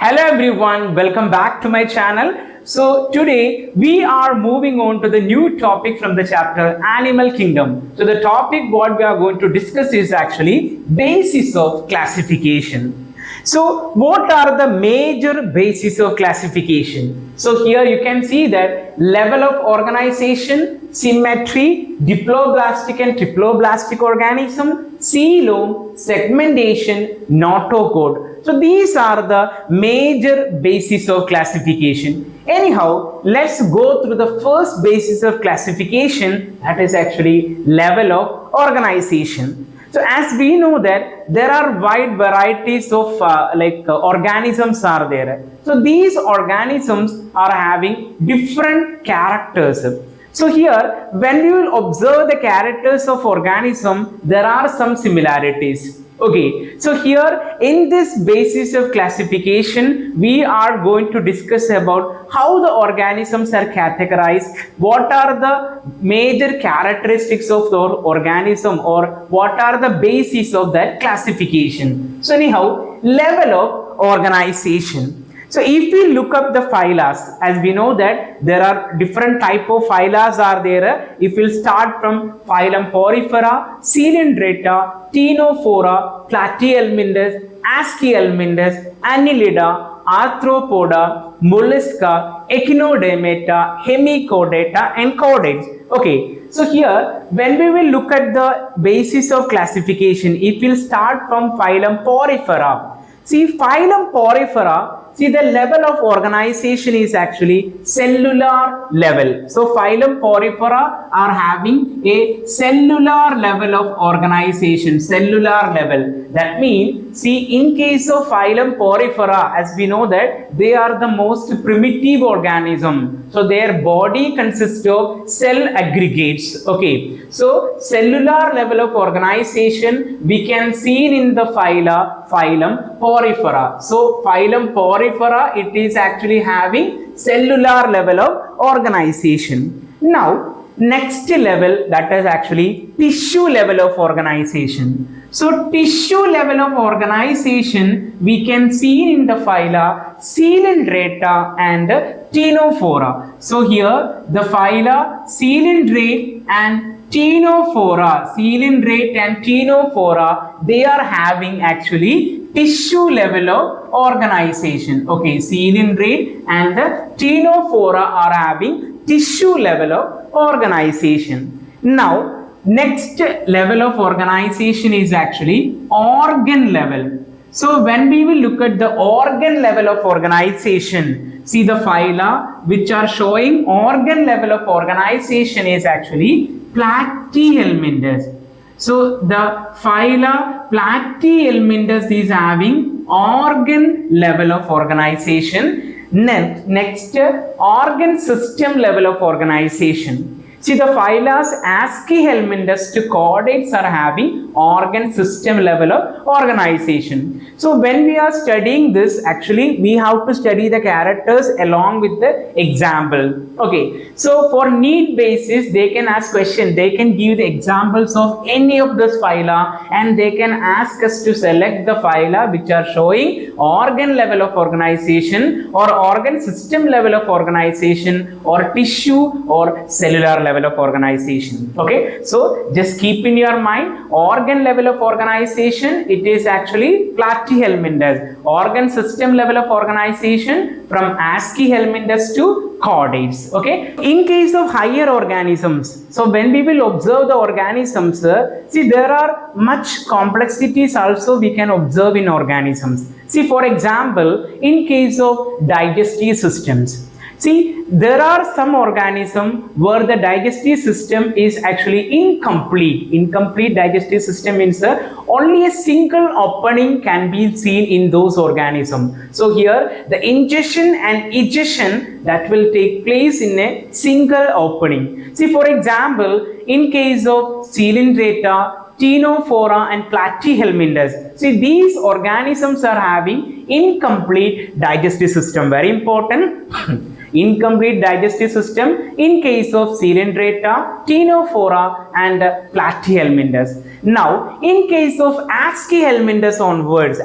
Hello everyone, welcome back to my channel. So today we are moving on to the new topic from the chapter Animal Kingdom. So the topic what we are going to discuss is actually basis of classification. So what are the major bases of classification? So here you can see that level of organization, symmetry, diploblastic and triploblastic organism, coelom, segmentation, notochord. So these are the major bases of classification. Anyhow, let's go through the first basis of classification, that is actually level of organization. So as we know that there are wide varieties of organisms are there. So these organisms are having different characters. So here when we will observe the characters of organism, there are some similarities. Okay, so here in this basis of classification, we are going to discuss about how the organisms are categorized, what are the major characteristics of the organism, or what are the basis of that classification. So anyhow, level of organization. So if we look up the phyla, as we know that there are different type of phyla are there. If we'll start from phylum Porifera, Coelenterata, Ctenophora, Platyhelminthes, Aschelminthes, Annelida, Arthropoda, Mollusca, Echinodermata, Hemichordata and Chordates. Okay, so here when we will look at the basis of classification, if we'll start from phylum Porifera, see phylum Porifera, see the level of organization is actually cellular level. So phylum Porifera are having a cellular level of organization, cellular level. That means, see in case of phylum Porifera, as we know that they are the most primitive organism. So their body consists of cell aggregates. Okay, so cellular level of organization we can see in the phylum Porifera. So phylum Porifera, it is actually having cellular level of organization. Now next level, that is actually tissue level of organization. So tissue level of organization we can see in the phyla Coelenterata and Ctenophora. So here the phyla Coelenterate and Ctenophora, Coelenterate and Ctenophora, they are having actually tissue level of organization. Okay, Coelenterate and the Ctenophora are having tissue level of organization. Now next level of organization is actually organ level. So when we will look at the organ level of organization, see the phyla which are showing organ level of organization is actually Platyhelminthes. So the phyla Platyhelminthes is having organ level of organization. Next organ system level of organization. See the phyla Aschelminthes to Chordates are having organ system level of organization. So when we are studying this, actually we have to study the characters along with the example. Okay, so for need basis they can ask question, they can give the examples of any of this phyla and they can ask us to select the phyla which are showing organ level of organization or organ system level of organization or tissue or cellular level of organization. Okay, so just keep in your mind, organ level of organization, it is actually Platyhelminthes. Organ system level of organization from Aschelminthes to Chordates. Okay, in case of higher organisms, so when we will observe the organisms, see there are much complexities also we can observe in organisms. See for example, in case of digestive systems, see, there are some organisms where the digestive system is actually incomplete. Incomplete digestive system means only a single opening can be seen in those organisms. So here the ingestion and egestion that will take place in a single opening. See for example, in case of Coelenterata, Ctenophora and Platyhelminthes. See these organisms are having incomplete digestive system. Very important. incomplete digestive system in case of Coelenterata, Ctenophora and Platyhelminthes. Now, in case of Aschelminthus onwards,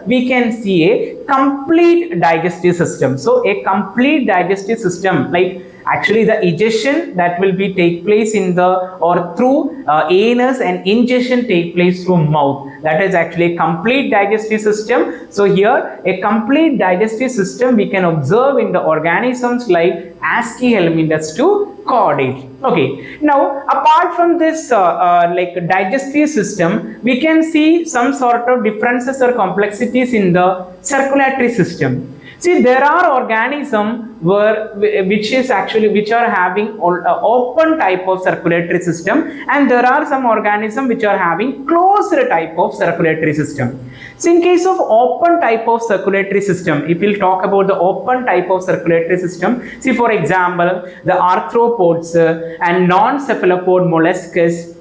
we can see a complete digestive system. So, a complete digestive system, like actually the egestion that will be take place in the or through anus, and ingestion take place through mouth. That is actually a complete digestive system. So here a complete digestive system we can observe in the organisms like Aschelminthus to chordate. Okay, now apart from this like digestive system, we can see some sort of differences or complexities in the circulatory system. See, there are organisms which are having open type of circulatory system, and there are some organisms which are having closed type of circulatory system. So, in case of open type of circulatory system, if we'll talk about the open type of circulatory system, see for example, the arthropods and non-cephalopod molluscs,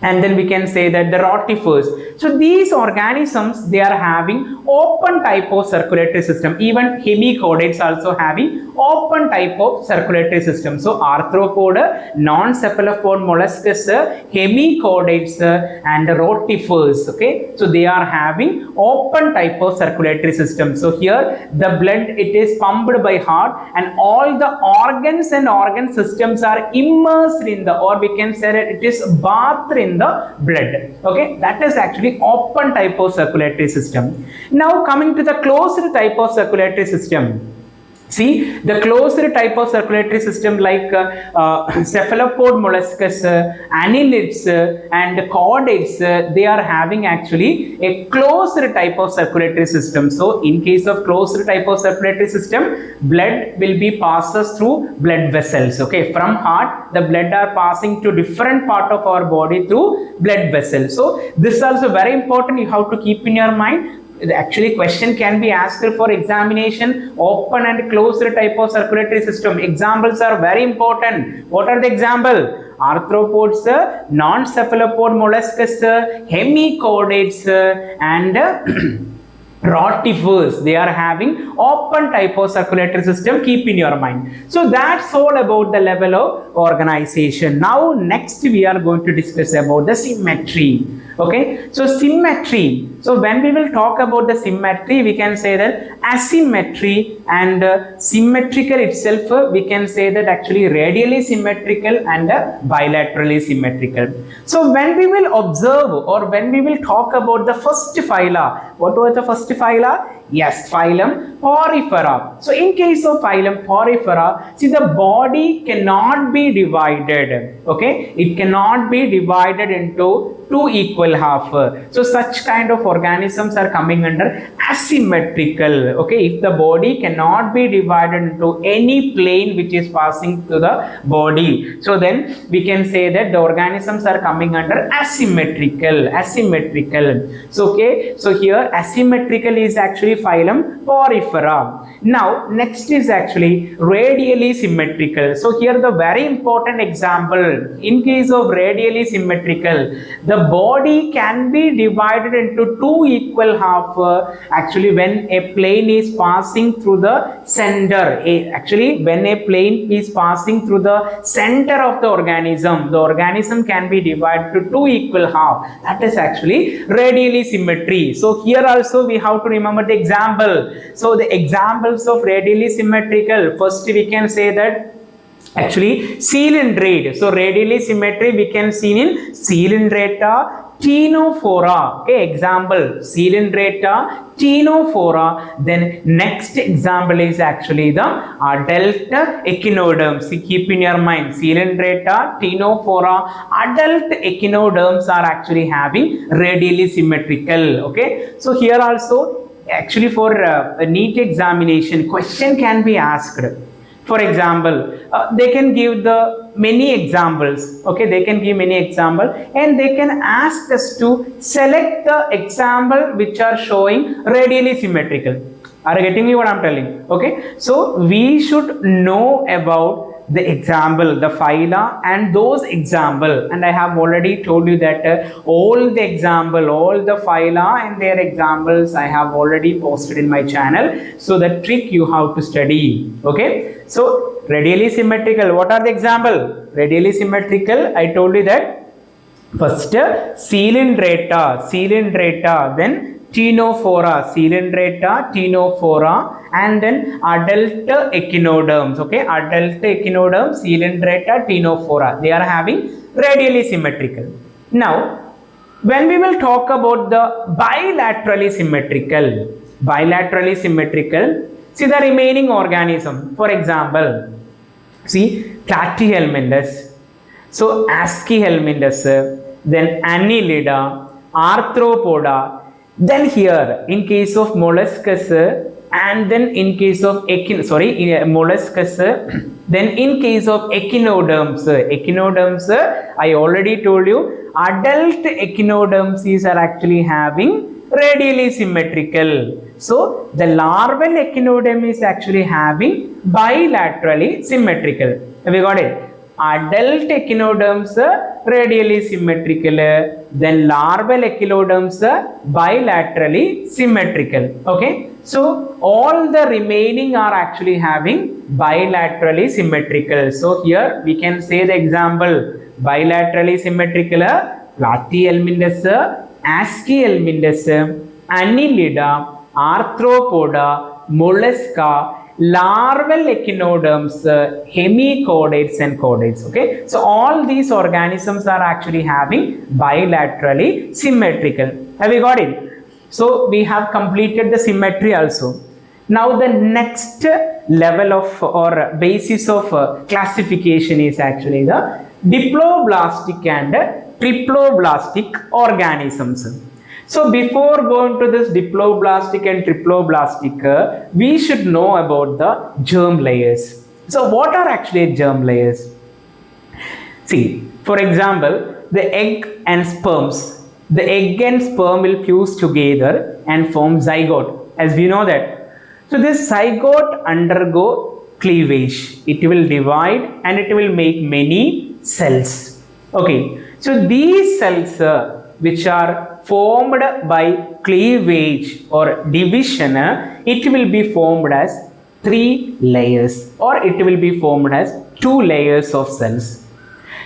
and then we can say that the rotifers. So these organisms, they are having open type of circulatory system. Even hemichordates also having open type of circulatory system. So arthropod, non-cephalopod molluscs, hemichordates and rotifers. Okay, so they are having open type of circulatory system. So here the blood, it is pumped by heart, and all the organs and organ systems are immersed in the, or we can say that it is bathed in the blood. Okay, that is actually open type of circulatory system. Now coming to the closed type of circulatory system. See, the closed type of circulatory system like cephalopod molluscs, annelids and chordates, they are having actually a closed type of circulatory system. So in case of closed type of circulatory system, blood will be passes through blood vessels. Okay, from heart the blood are passing to different part of our body through blood vessels. So this is also very important, you have to keep in your mind. Actually question can be asked for examination, open and closed type of circulatory system. Examples are very important. What are the example? Arthropods, non-cephalopod molluscs, hemichordates and rotifers, they are having open type of circulatory system. Keep in your mind. So that's all about the level of organization. Now next we are going to discuss about the symmetry. Okay, so symmetry. So when we will talk about the symmetry, we can say that asymmetry and symmetrical itself, we can say that actually radially symmetrical and bilaterally symmetrical. So when we will observe, or when we will talk about the first phyla, what was the first phyla? Yes, phylum Porifera. So in case of phylum Porifera, see the body cannot be divided. Okay, it cannot be divided into two equal half. So such kind of organisms are coming under asymmetrical. Okay, if the body cannot be divided into any plane which is passing to the body, so then we can say that the organisms are coming under asymmetrical. So okay, so here asymmetrical is actually phylum Porifera. Now next is actually radially symmetrical. So here the very important example, in case of radially symmetrical, the body can be divided into two equal half actually when a plane is passing through the center. Actually when a plane is passing through the center of the organism can be divided to two equal half. That is actually radially symmetry. So here also we have to remember the example. So the examples of radially symmetrical, first we can say that actually coelenterate. So radially symmetry we can see in Coelenterata, Ctenophora. Okay, example Coelenterata, Ctenophora. Then next example is actually the adult echinoderms. See, keep in your mind, Coelenterata, Ctenophora, adult echinoderms are actually having radially symmetrical. Okay, so here also actually for a NEET examination, question can be asked. For example, they can give the many examples. Okay, they can give many examples, and they can ask us to select the example which are showing radially symmetrical. Are you getting me what I'm telling? Okay, so we should know about the example, the phyla and those example, and I have already told you that all the example, all the phyla and their examples I have already posted in my channel. So the trick you have to study. Okay, so radially symmetrical, what are the example? Radially symmetrical, I told you that first Coelenterata, then Ctenophora, Ctenophora, and then adult echinoderms. Okay, adult echinoderms, Coelenterata, Ctenophora, they are having radially symmetrical. Now when we will talk about the bilaterally symmetrical, see the remaining organism. For example, see Platyhelminthes, so Aschelminthus, then Annelida, Arthropoda, then here in case of molluscus, and then in case of molluscus, then in case of echinoderms, I already told you adult echinoderms are actually having radially symmetrical. So the larval echinoderm is actually having bilaterally symmetrical. Have you got it? Adult echinoderms radially symmetrical, then larval echinoderms bilaterally symmetrical. Okay, so all the remaining are actually having bilaterally symmetrical. So here we can say the example bilaterally symmetrical: Platyhelminthes, Aschelminthus, Annelida, Arthropoda, Mollusca, larval echinoderms, hemichordates and chordates. Okay, so all these organisms are actually having bilaterally symmetrical. Have you got it? So we have completed the symmetry also. Now the next level of or basis of classification is actually the diploblastic and triploblastic organisms. So before going to this diploblastic and triploblastic, we should know about the germ layers. So what are actually germ layers? See, for example, the egg and sperms. The egg and sperm will fuse together and form zygote, as we know that. So this zygote undergo cleavage. It will divide and it will make many cells. Okay, so these cells which are formed by cleavage or division, it will be formed as 3 layers, or it will be formed as 2 layers of cells.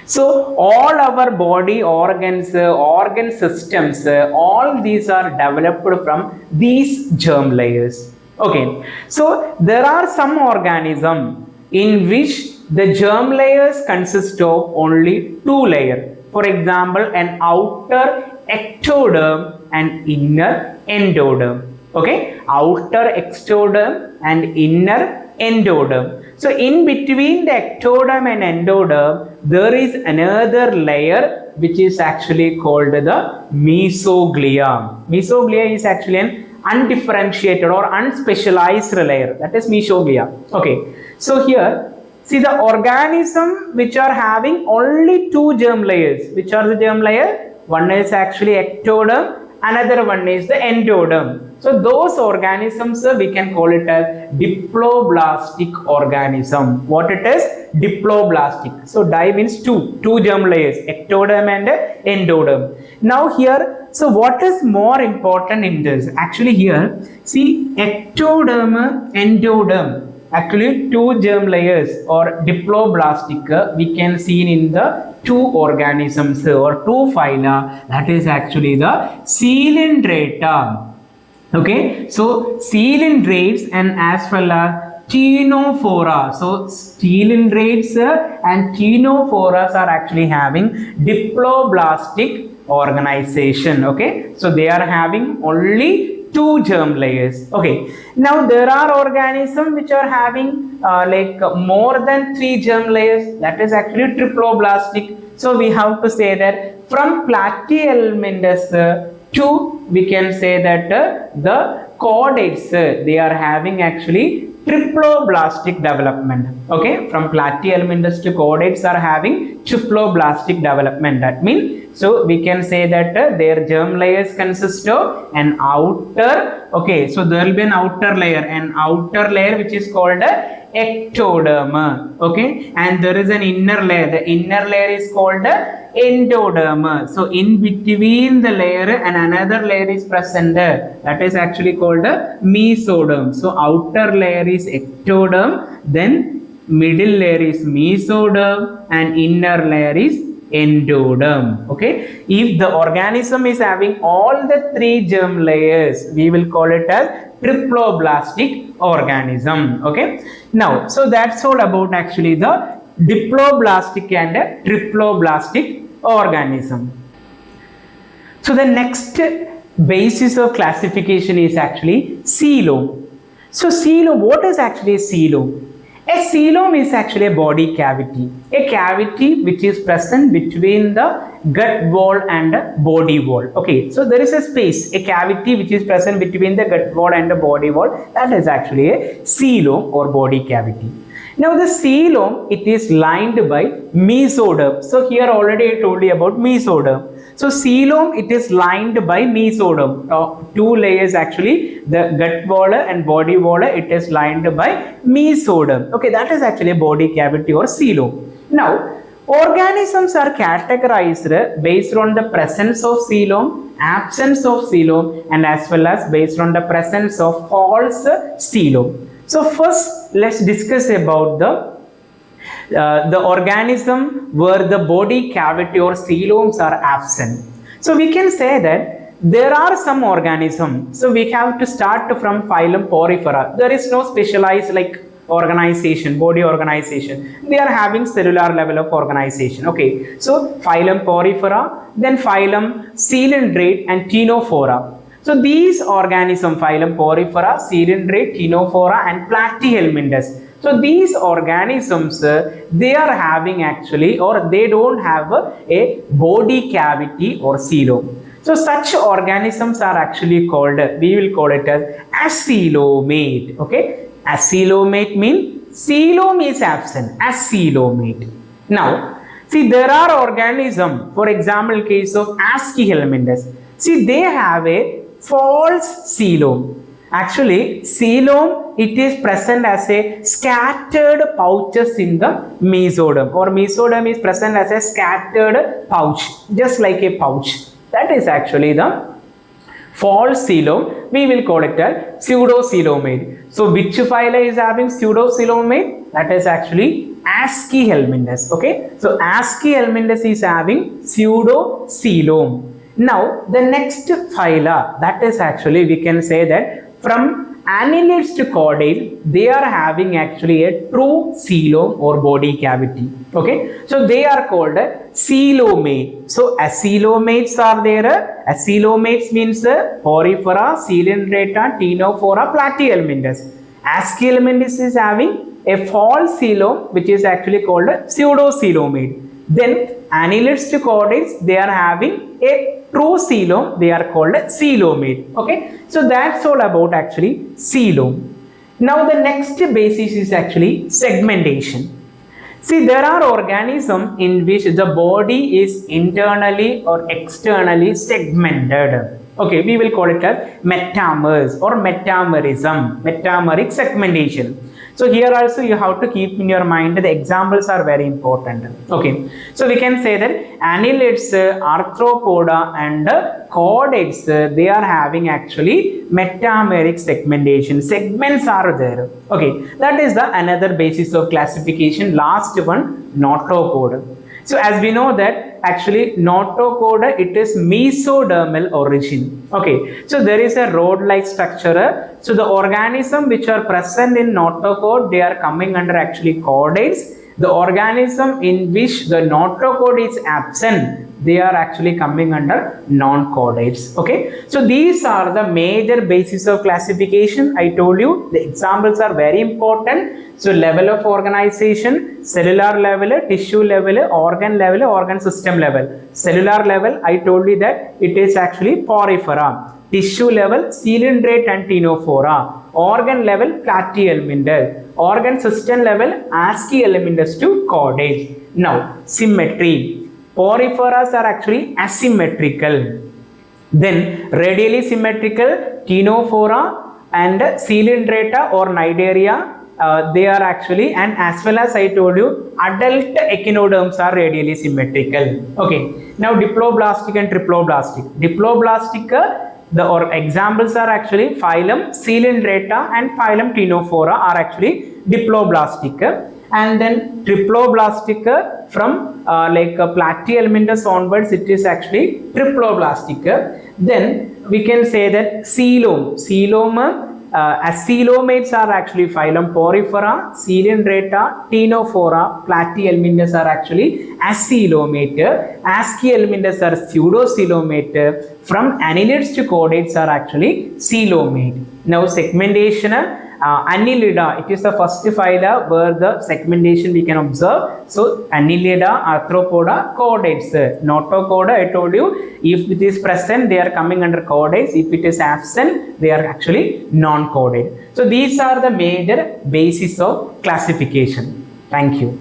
So all our body organs, organ systems, all these are developed from these germ layers. Okay, so there are some organisms in which the germ layers consist of only 2 layers. For example, an outer ectoderm and inner endoderm. Okay, outer ectoderm and inner endoderm. So in between the ectoderm and endoderm, there is another layer which is actually called the mesoglia. Mesoglia is actually an undifferentiated or unspecialized layer, that is mesoglia. Okay, so here see the organism which are having only 2 germ layers. Which are the germ layer? One is actually ectoderm, another one is the endoderm. So those organisms we can call it as diploblastic organism. What it is? Diploblastic. So di means 2 germ layers, ectoderm and endoderm. Now here, so what is more important in this? Actually here, see ectoderm, endoderm, actually 2 germ layers or diploblastic we can see in the 2 organisms or 2 phyla, that is actually the Coelenterata. Okay, so Coelentrates and as well as Ctenophora. So Coelentrates and Ctenophoras are actually having diploblastic organization. Okay, so they are having only 2 germ layers. Okay, now there are organisms which are having like more than 3 germ layers, that is actually triploblastic. So we have to say that from Platyhelminthes to we can say that the chordates, they are having actually triploblastic development. Okay, from platyhelminthes to chordates are having triploblastic development. That means, so we can say that their germ layers consist of an outer, okay, so there will be an outer layer which is called a ectoderm, okay, and there is an inner layer. The inner layer is called a endoderm. So in between the layer and another layer is present, that is actually called a mesoderm. So outer layer is ectoderm, then middle layer is mesoderm, and inner layer is endoderm. Okay, if the organism is having all the three germ layers, we will call it as triploblastic organism. Okay, now so that's all about actually the diploblastic and triploblastic organism. So the next basis of classification is actually coelom. So coelom, what is actually a coelom? A coelom is actually a body cavity, a cavity which is present between the gut wall and the body wall. Okay, so there is a space, a cavity which is present between the gut wall and the body wall. That is actually a coelom or body cavity. Now the coelom, it is lined by mesoderm. So here already I told you about mesoderm. So coelom, it is lined by mesoderm. Two layers actually, the gut wall and body wall, it is lined by mesoderm. Okay, that is actually a body cavity or coelom. Now organisms are categorized based on the presence of coelom, absence of coelom, and as well as based on the presence of false coelom. So first let's discuss about the organism where the body cavity or coeloms are absent. So we can say that there are some organisms. So we have to start from phylum Porifera. There is no specialized like organization, body organization. They are having cellular level of organization. Okay, so phylum Porifera, then phylum Coelenterate and Ctenophora. So these organisms, phylum Porifera, Coelenterate, Ctenophora and Platyhelminthes. So these organisms, they are having actually, or they don't have a body cavity or coelom. So such organisms are actually called, we will call it as acoelomate. Okay, acoelomate means coelom is absent, acoelomate. Now, see, there are organisms, for example, case of Aschelminthes. See, they have a false coelom. Actually, coelom, it is present as a scattered pouches in the mesoderm, or mesoderm is present as a scattered pouch, just like a pouch. That is actually the false coelom. We will call it a pseudocoelomate. So which phyla is having pseudocoelomate? That is actually Aschelminthes. Okay, so Aschelminthes is having pseudocoelom. Now the next phyla, that is actually, we can say that from annelids to chordates, they are having actually a true coelom or body cavity. Okay, so they are called coelomate. So acoelomates are there. Acoelomates means Porifera, Coelenterata, Ctenophora, Platyhelminthes. Aschelminthes is having a false coelom which is actually called pseudocoelomate. Then annelids to chordates, they are having a true coelom, they are called coelomate. Okay, so that's all about actually coelom. Now the next basis is actually segmentation. See, there are organisms in which the body is internally or externally segmented. Okay, we will call it as metamers or metamerism, metameric segmentation. So here also you have to keep in your mind the examples are very important. Okay, so we can say that annelids, arthropoda and chordates, they are having actually metameric segmentation. Segments are there. Okay, that is the another basis of classification. Last one, notochord. So as we know that actually notochord, it is mesodermal origin. Okay, so there is a rod-like structure. So the organism which are present in notochord, they are coming under actually chordates. The organism in which the notochord is absent, they are actually coming under non-chordates. Okay, so these are the major basis of classification. I told you the examples are very important. So level of organization, cellular level, tissue level, organ system level. Cellular level, I told you that it is actually Porifera. tissue level Coelenterate and Ctenophora, organ level Platyhelminthes, organ system level Aschelminthus to chordates. Now symmetry, Poriferas are actually asymmetrical. Then radially symmetrical Ctenophora and Coelenterata or Cnidaria, they are actually, and as well as I told you, adult echinoderms are radially symmetrical. Okay, now diploblastic and triploblastic. Diploblastic, the or examples are actually phylum Coelenterata and phylum Ctenophora are actually diploblastic, and then triploblastic from Platyhelminthes onwards it is actually triploblastic. Then we can say that coelom, acoelomates are actually phylum Porifera, Coelenterata, Ctenophora, Platyhelminthes are actually acoelomate, Aschelminthus are pseudocoelomate, from annelids to chordates are actually coelomate. Now segmentation, Annelida, it is the first phyla where the segmentation we can observe. So Annelida, Arthropoda, chordates. Notochorda, I told you, if it is present they are coming under chordates, if it is absent they are actually non-chordate. So these are the major basis of classification. Thank you.